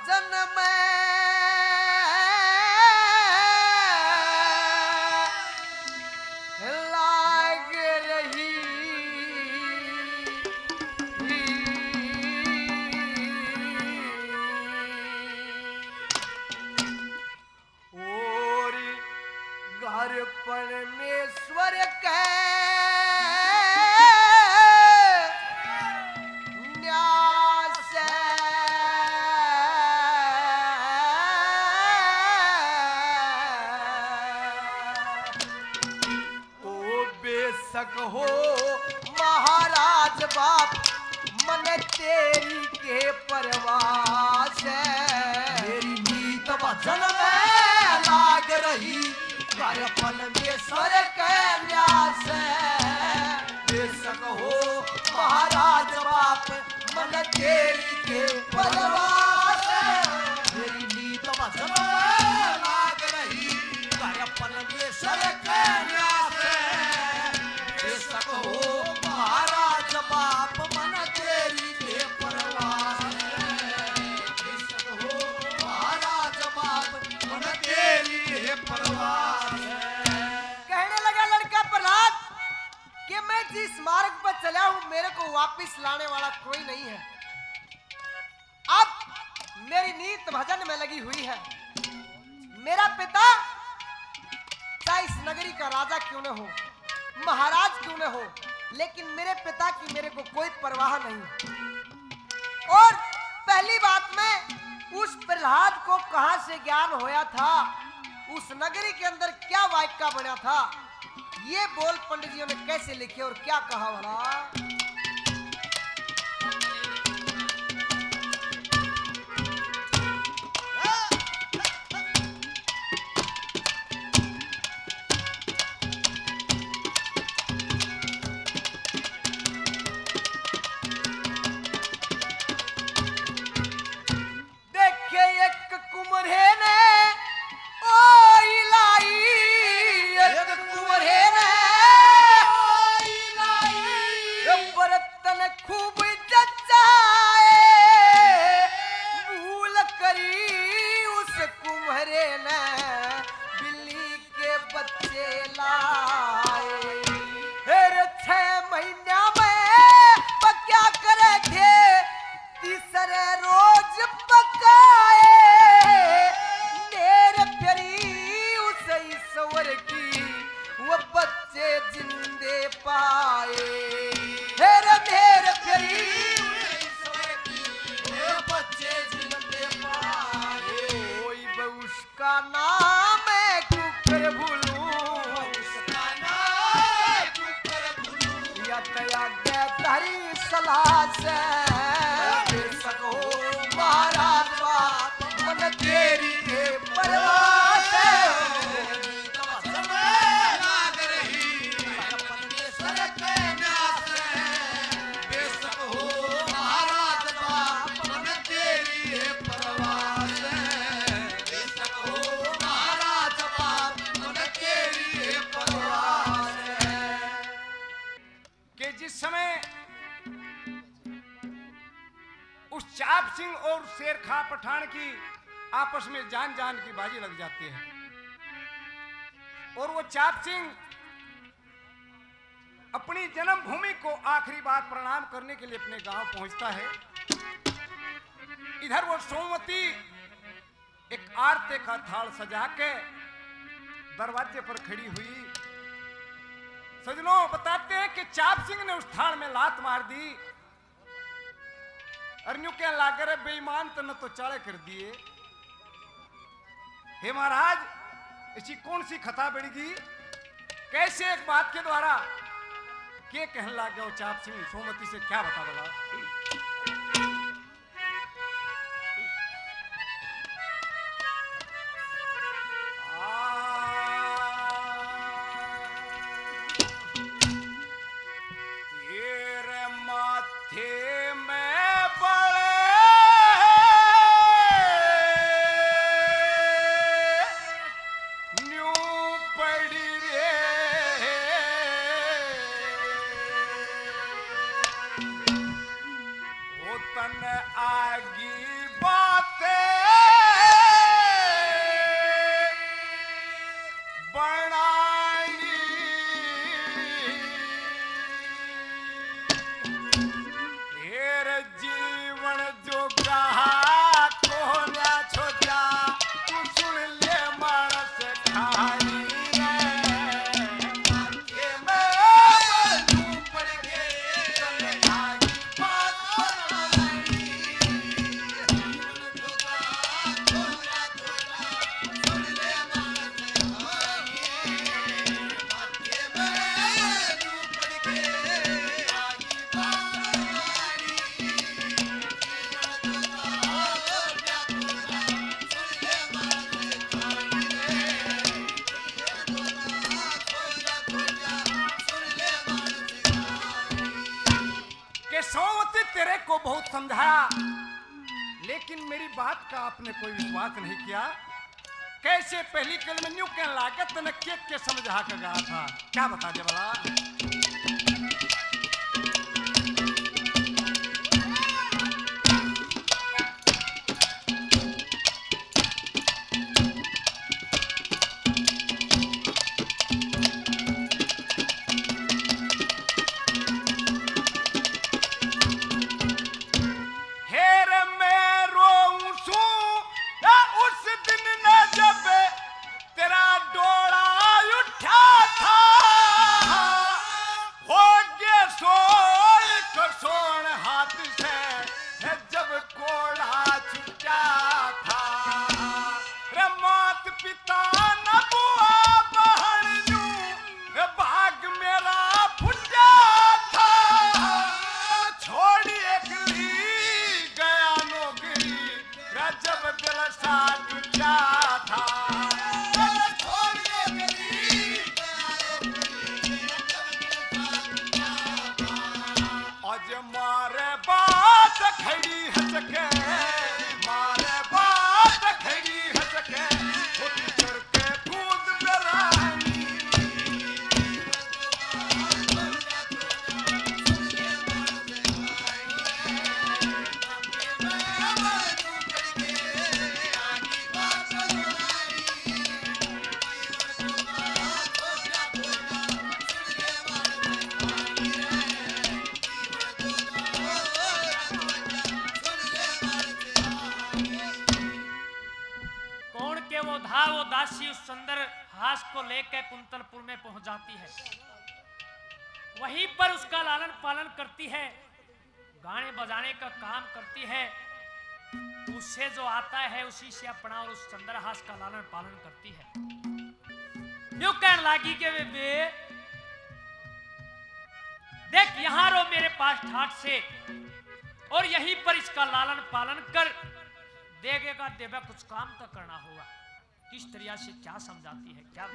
भजन में लाग रही और घर परमेश्वर के हो महाराज बाप मन तेरी के परवास है मेरी नीत भजन में लाग रही कर परमेश्वर के न्यास है बेशक हो महाराज बाप मन तेरी के परवास है मेरी नीत भजन में लाग रही कर परमेश्वर के न्यास है हो महाराज बाप मन तेरी के परवास है हो महाराज बाप मन तेरी के परवास है। कहने लगा लड़का प्रहलाद कि मैं जिस मार्ग पर चला हूं मेरे को वापस लाने वाला कोई नहीं है। अब मेरी नीत भजन में लगी हुई है। मेरा पिता चाहे इस नगरी का राजा क्यों न हो महाराज क्यों न हो लेकिन मेरे पिता की मेरे को कोई परवाह नहीं। और पहली बात में उस प्रहलाद को कहां से ज्ञान होया था उस नगरी के अंदर क्या वाक्य बना था ये बोल पंडित जी ने कैसे लिखे और क्या कहा भला। चाप सिंह और शेर खां पठान की आपस में जान जान की बाजी लग जाती है और वो चाप सिंह अपनी जन्मभूमि को आखिरी बार प्रणाम करने के लिए अपने गांव पहुंचता है। इधर वो सोमवती एक आरती का थाल सजा के दरवाजे पर खड़ी हुई। सजनों बताते हैं कि चाप सिंह ने उस थाल में लात मार दी और न्यू क्या लाग रहे बेईमान तो न तो चाले कर दिए। हे महाराज ऐसी कौन सी खता बढ़ेगी कैसे एक बात के द्वारा के कहने लग गया चाप सिंह सोमवती से क्या बता बोला। आगी बातें करे को बहुत समझाया, लेकिन मेरी बात का आपने कोई विश्वास नहीं किया। कैसे पहली कल में न्यू कहने लागत न के समझा कर गया था, क्या बता दे बला। वो दासी उस सुंदर हास को लेकर कुंतलपुर में पहुंच जाती है। वहीं पर उसका लालन पालन करती है, गाने बजाने का काम करती है। उससे जो आता है उसी से अपना और उस सुंदर हास का लालन पालन करती है। यूं कहने लगी कि बे देख यहां रो मेरे पास ठाट से, और यहीं पर इसका लालन पालन कर देगा देवा कुछ काम तो करना होगा। किस तरह से क्या समझाती है, क्या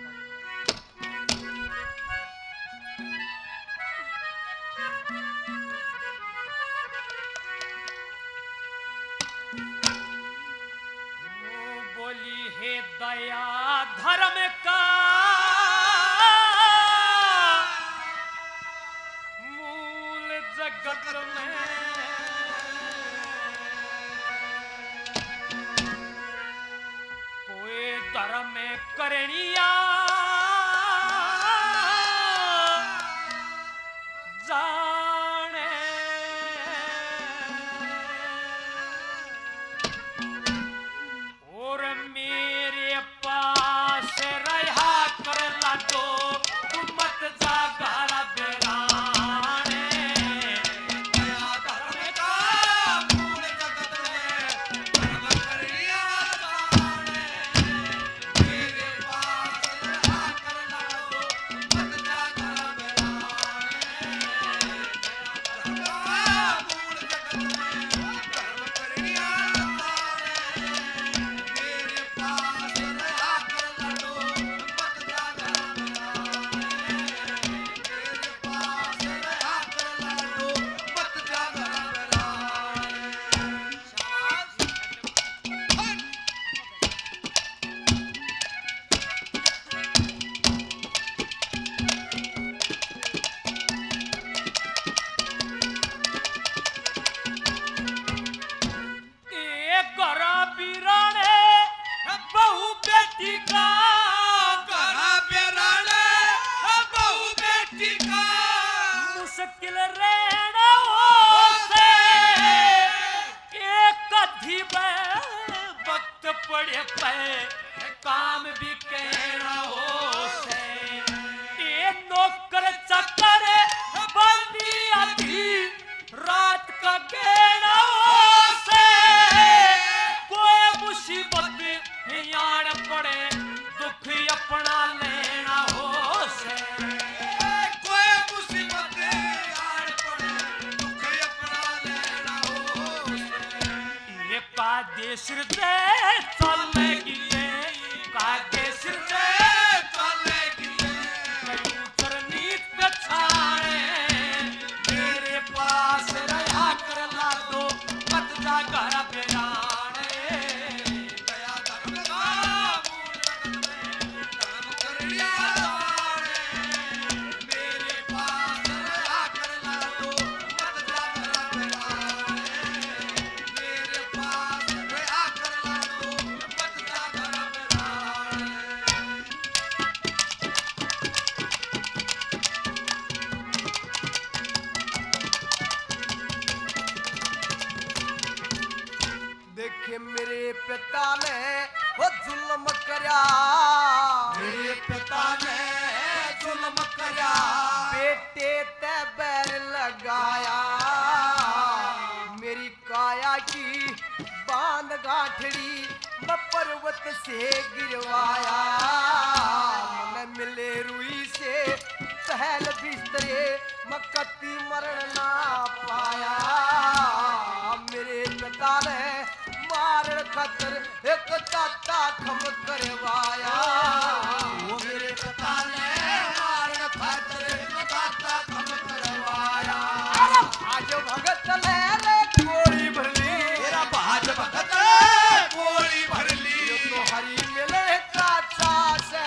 बोली है दया धर्म का मूल जगत में धर्म में करनिया जाने और मेरे पास रहा कर लाडो तू मत जा घर बेराने। धर्म का मूल जगत में धर्म करनिया पड़े पे काम भी कहना हो से ये नौकर चक्कर बंदी आधी रात का कहना हो से कोई मुसीबत यार पड़े दुख अपना लेना हो से कोई मुसीबत यार पड़े दुख अपना लेना हो से ये का देश दे चलेगी का देश दे चलेगी कहीं करनी कछाए मेरे पास रहा कर ला कि मेरे पिता ने वो जुल्म करया, मेरे पिता ने जुल्म करया, बेटे ते बैर लगाया, मेरी काया की बांध गांठड़ी मैं पर्वत से गिरवाया, मन मिले रुई से पहल बिस्तरे मैं कत्ती मरण ना पाया, मेरे पिता ने मारण खतर एक ताता खम करवाया, वो मेरे पिता ने मारण खातर एक ताता खम करवाया। आज भगत ले ले गोली भरली, तेरा भाज भगत गोली भर ली, तो हरी मिले चाचा से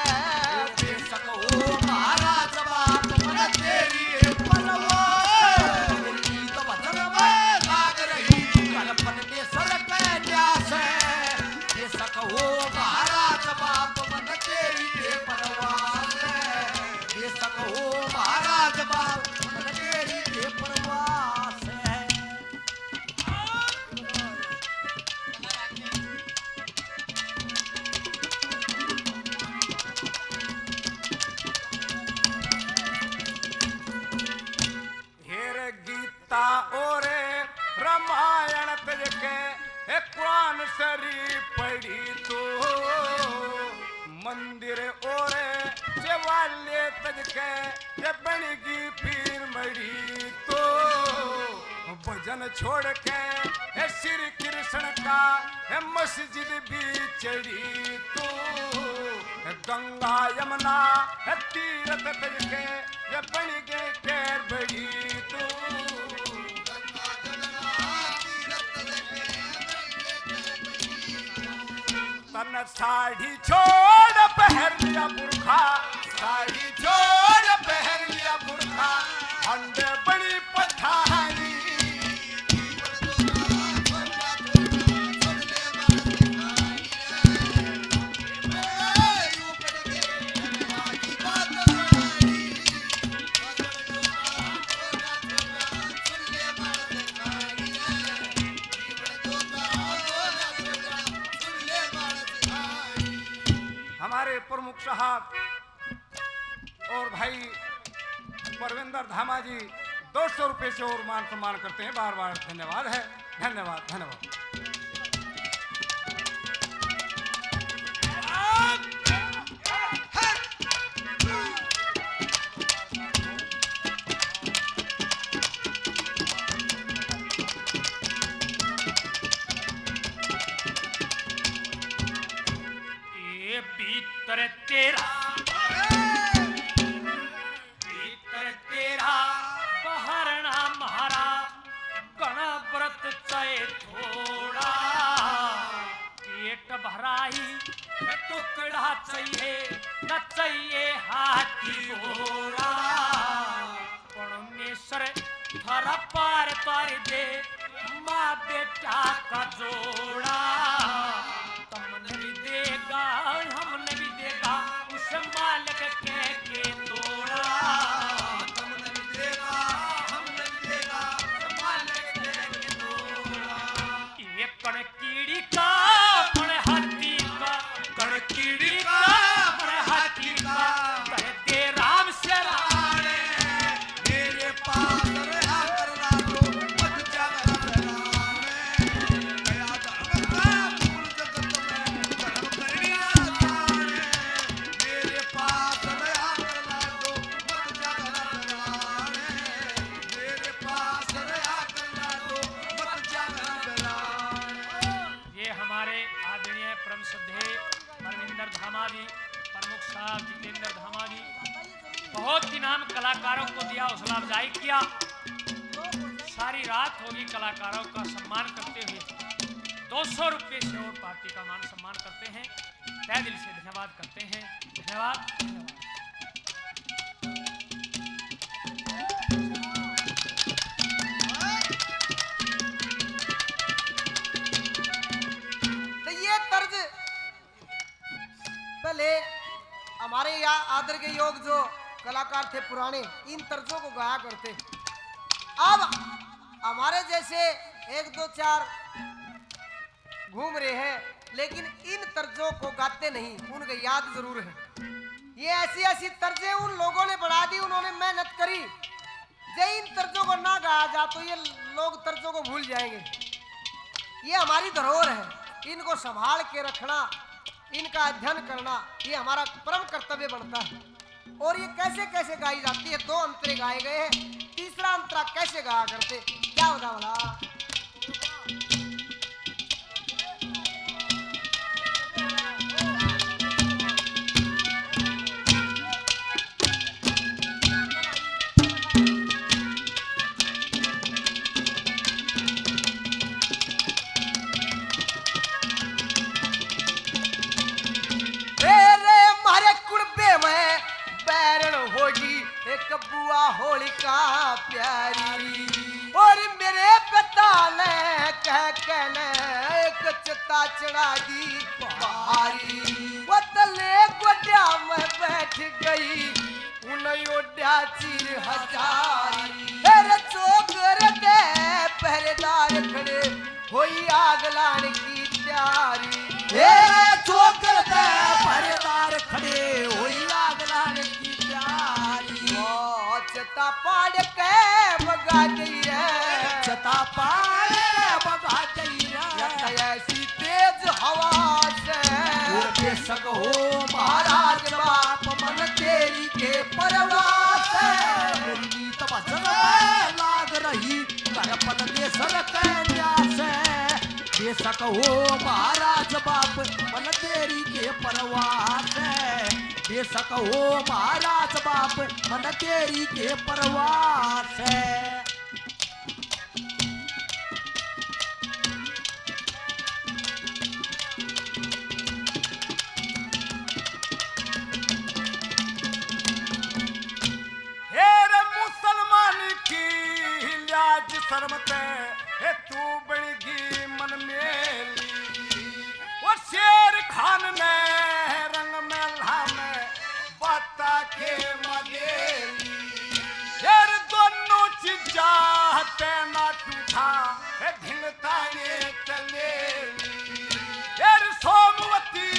बेशक हो महाराज बाप मन तेरी परवाह, मेरी तो वचन में लाग रही कल्पन के सड़क न्यास है, बेशक हो महाराज बाप मन तेरी परवाह, बेशक हो महाराज बाप मन तेरी परवाह है। हेर गीता और रामायण तजके कुरान शरीफ पढ़ी तो मंदिर और शिवालय तजके बणगी पीर मड़ी तो भजन छोड़ के श्री कृष्ण का मस्जिद भी चढ़ी तो गंगा यमुना तीरथ तजके बन गए कैर बड़ी तो तन साड़ी छोड़ पहन लिया बुरखा, साड़ी छोड़ पहन लिया बुरखा, अंडे बड़ी पठानी हमारे प्रमुख साहब और भाई परविंदर धामा जी 200 रुपए से और मान सम्मान करते हैं। बार बार धन्यवाद है, धन्यवाद धन्यवाद। ये भीतर तेरा, भीतर तेरा बहरना महारा गणा व्रत चाहे थोड़ा, पेट भराई टुकड़ा चाहिए न चाहिए हाथी घोड़ा, परमेश्वर थरा पार तार दे माँ बेटा का जोड़ा, तुमने भी देगा हमने भी देगा उस मालिक के तोड़ा, तुमने भी देगा हमने भी देगा मालिक के तोड़ा। ये कण कीड़ी का कण हाथी का, कण कीड़ी का कण हाथी का, कह दे राम से राणे, मेरे पास रहा करना तो मत जाना राणे, गया धर्म का मूल जगत में धर्म करनिया जाने, मेरे पास रहा करना तो मत जाना राणे, मेरे पास रहा करना तो मत जाना राणे। ये हमारे आदरणीय परम श्रद्धेय परविंदर धामा जी, प्रमुख साहब जितेंद्र धामा जी, बहुत ही नाम कलाकारों को दिया, हौसला अफजाई किया। सारी रात होगी कलाकारों का सम्मान करते हुए 200 रुपये से और पार्टी का मान सम्मान करते हैं। तहे दिल से धन्यवाद करते हैं। धन्यवाद धन्यवाद। तो ये तर्ज पहले हमारे यहाँ आदर के योग जो कलाकार थे पुराने, इन तर्जों को गाया करते। अब हमारे जैसे 1 2 4 घूम रहे हैं, लेकिन इन तर्जों को गाते नहीं, उनको याद जरूर है। ये ऐसी ऐसी तर्जें उन लोगों ने बढ़ा दी, उन्होंने मेहनत करी। जब इन तर्जों को ना गाया जा तो ये लोग तर्जों को भूल जाएंगे। ये हमारी धरोहर है, इनको संभाल के रखना, इनका अध्ययन करना ये हमारा परम कर्तव्य बनता है। और ये कैसे कैसे गाई जाती है, 2 अंतरे गाए गए हैं, तीसरा अंतरा कैसे गाया करते, क्या बता भला। एक बुआ होलिका प्यारी और मेरे पिता ने कह कहने एक चिता चढ़ा दी बारी। वो तले गोड्या में बैठ गई उन ओड्या चीर हजारी। तेरे चौकर दे पहरेदार खड़े होई आग लाने की तैयारी। तेरे चौकर दे पहरेदार खड़े होई आग लाने की चता पाड़ के बगा गई रे, चता पाड़ के बगा गई रे, ऐसी तेज हवा से बेशक हो महाराज बाप मन तेरी के परवाह से। मेरी नीत भजन में लाग रही करपन देसर कन्या से। बेशक हो महाराज बाप मन तेरी के परवाह से। बेशक हो महाराज बाप मन तेरी के परवाह से। हेरे मुसलमान की लाज शर्मते हे तू बड़गी मन मेली। वो शेर खान ने रंग में लामे बाता के मगेली। शेर दोनों चीजा हते ना टूटा हे ढिलता ये चलेली। शेर सोमवती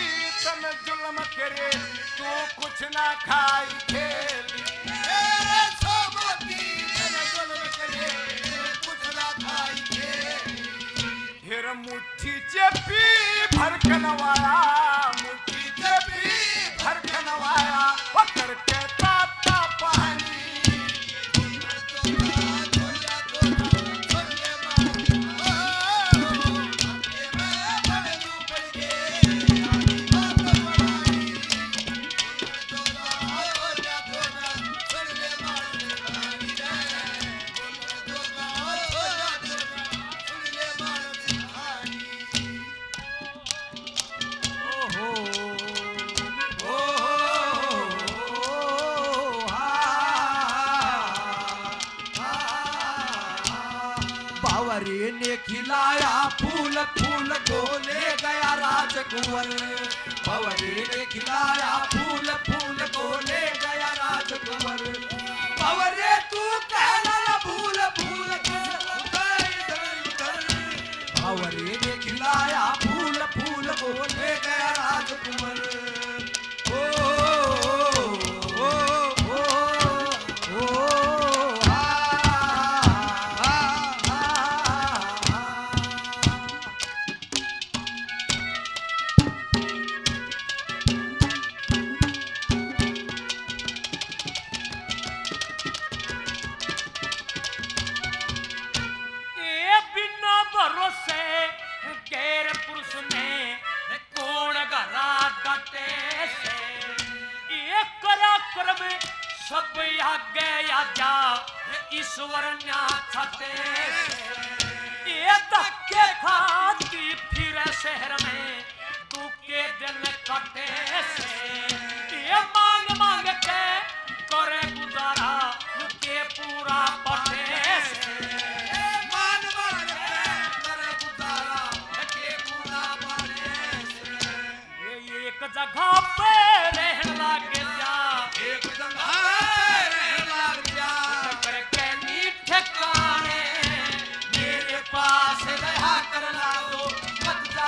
तन जुल्म करे तू कुछ ना खाई खेली। शेर सोमवती तन जुल्म करे तू कुछ ना खाई खेली। फिर मुट्ठी चेपी भर कनवाया, मुट्ठी चेपी भर कनवाया वो करके ताता पानी। बावरे ने खिलाया फूल फूल को ले गया राजकुंवर। बावरे ने खिलाया फूल फूल को ले गया राजकुंवर। बावरे तू कहना फूल फूल को बावरे ने खिलाया फूल फूल को ले गया राजकुंवर। सब आगे आजा ईश्वर न्या छते ये धक्के खाती फिर शहर में तू के दिन कटे से। ये मांग मांग के करे गुजारा के पूरा पटे से। मान मान करे गुजारा के पूरा पटे से। ये एक जगह पे रहने लगे जा, एक जगह ठिकाने मेरे पास रहा करना दो मत जा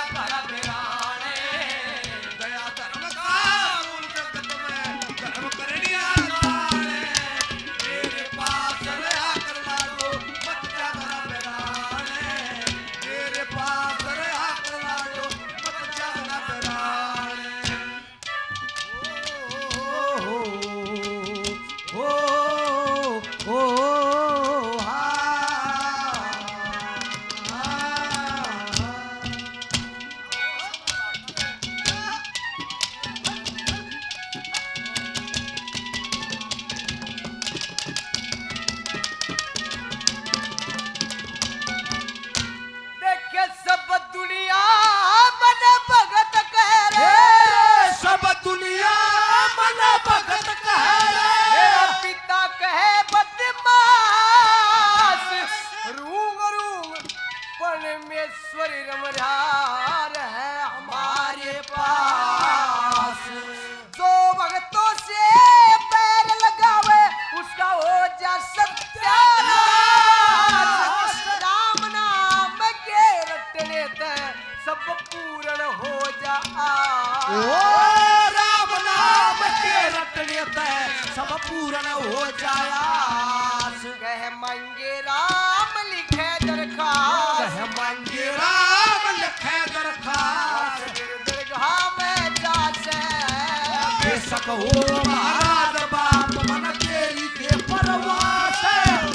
परमेश्वर रमरार है हमारे पास। जो भक्तों से पैर लगावे उसका हो जा सत्यानाश। राम नाम के रटने ते सब पूर्ण हो जा। ओ राम नाम के रटने ते सब पूर्ण हो जाया। कह मांगे राम लिखे दरखास्त। कह मांगे राम लिखे दरखास्त। दरगाह में जासे बेशक हो महाराज बाप मन तेरी के परवास।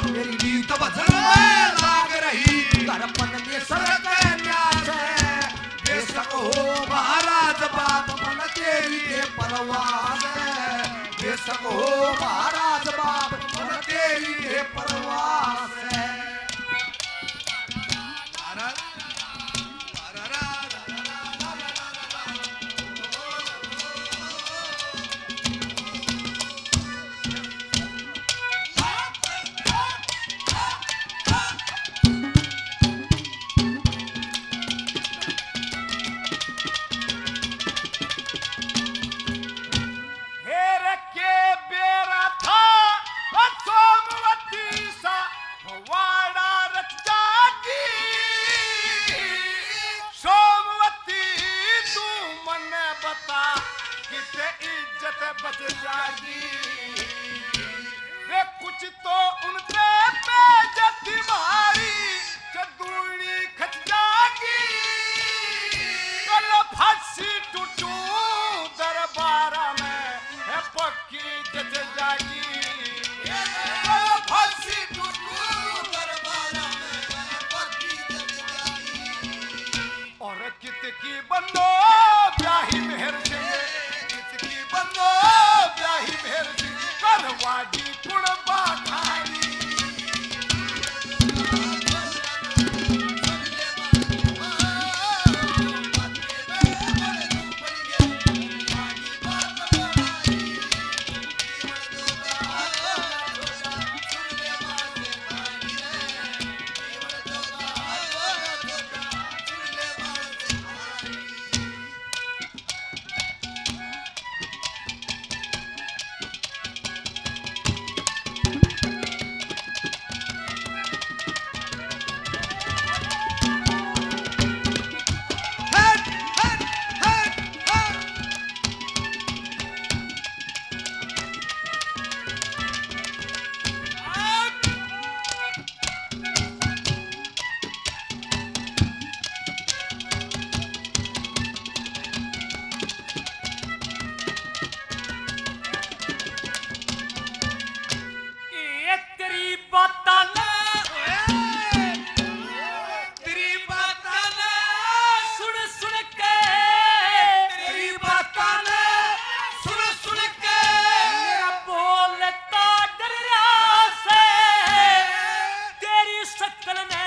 मेरी रीत भजन में लाग रही दर्पण में सरक न्यास। बेशक हो महाराज बाप मन तेरी के परवास। बेशक हो महाराज बाप मन तेरी के परवास। हेर के बेरा था सोमवती सा वाड़ा रच जागी। सोमवती तू मन बता किते इज्जत बच जागी। वे कुछ तो उनसे बेइज्जत मारी चदूड़ी खच जागी। कल फांसी टूटू दरबार में है पक्की जच जागी। कल फांसी टूटू दरबार में है पक्की जच जागी। और कित की बंदो ब्याही मेहर सिंह। कित की बंदो ब्याही मेहर सिंह करवागी कुड़बा खाई। ये तेरी बातां ना सुन सुन के। तेरी बातां ना सुन के बोलता डरा से। तेरी शक्ल ने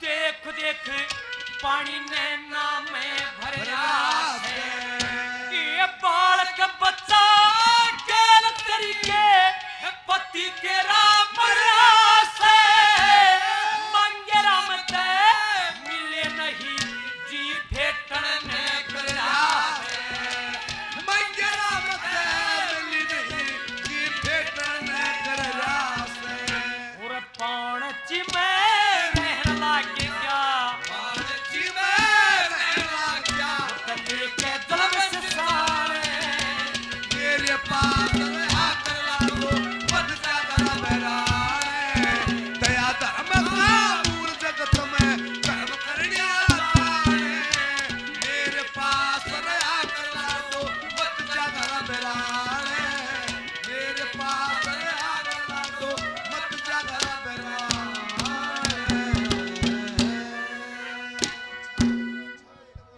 देख देख पानी नैना में भरा से। ये बालक बच्चा केल तेरी के पति के राम